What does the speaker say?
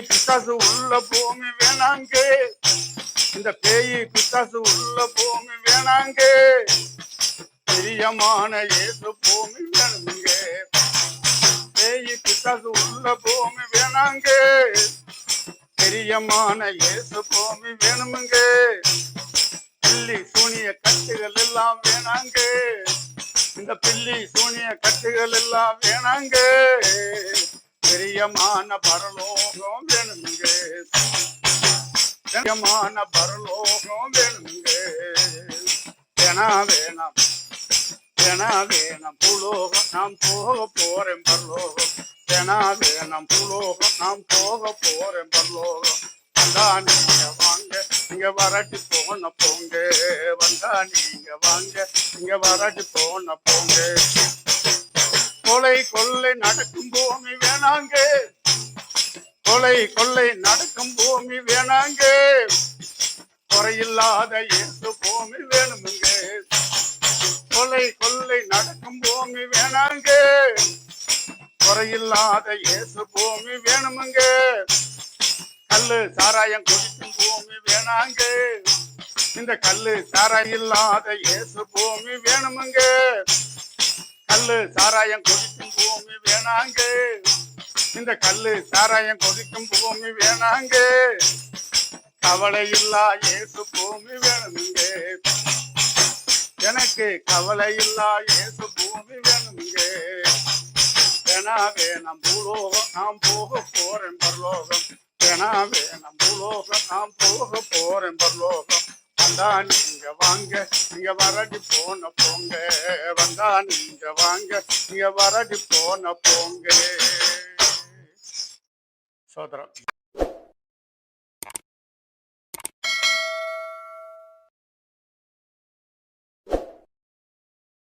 பிசாசு உள்ள பூமி வேணாங்க, இந்த பேயி பிசாசு உள்ள பூமி வேணாங்க, பிரியமான இயேசு பூமி வேணுங்க. பேயி பிசாசு உள்ள பூமி வேணாங்க, பிரியமான இயேசு பூமி வேணுமுங்க. பில்லி சூனிய கட்டுகள் எல்லாம் வேணாங்க, இந்த பில்லி சூனிய கட்டுகள் எல்லாம் வேணாங்க, பிரியமான பரலோகம் வேணுங்க, பிரியமான பரலோகம் வேணுங்க. வேணாம் வேணாம் வேணாம் வேணாம் பூலோகம், நாம் போக போறேன் பரலோகம். வேணாம் வேணாம் பூலோகம், நாம் போக போறேன் பரலோகம். வந்தா நீங்க வாங்க, நீங்க வராட்டி போன போங்க. வந்தா நீங்க வாங்க, நீங்க வராட்டி போன போங்க. கொலை கொள்ளை நடக்கும் பூமி வேணாங்க, கொலை கொள்ளை நடக்கும் பூமி வேணாங்க, குறையில்லாத இயேசு பூமி வேணுமுங்க. கொலை கொள்ளை நடக்கும் பூமி வேணாங்க, குறையில்லாத இயேசு பூமி வேணுமுங்க. கல்லு சாராயம் குடிக்கும் பூமி வேணாங்க, இந்த கல்லு சாராயம் இல்லாத இயேசு பூமி வேணுமுங்க. கல்லு சாராயம் குடிக்கும் பூமி வேணாங்க, இந்த கல்லு சாராயம் குடிக்கும் பூமி வேணாங்க, கவலை இல்லா இயேசு பூமி வேணுமுங்க. எனக்கு கவலை இல்லா இயேசு பூமி வேணுமுங்க. வேணா வேணாம் பூலோகம், நாம் போக போறேன் பரலோகம். வேணா வேணாம் பூலோகம், நாம் போக போறேன் பரலோகம். வந்தா நீங்க வாங்க, நீங்க வராட்டி போன போங்க. வந்தா நீங்க வாங்க, நீங்க வராட்டி போன போங்க. சோதரம்.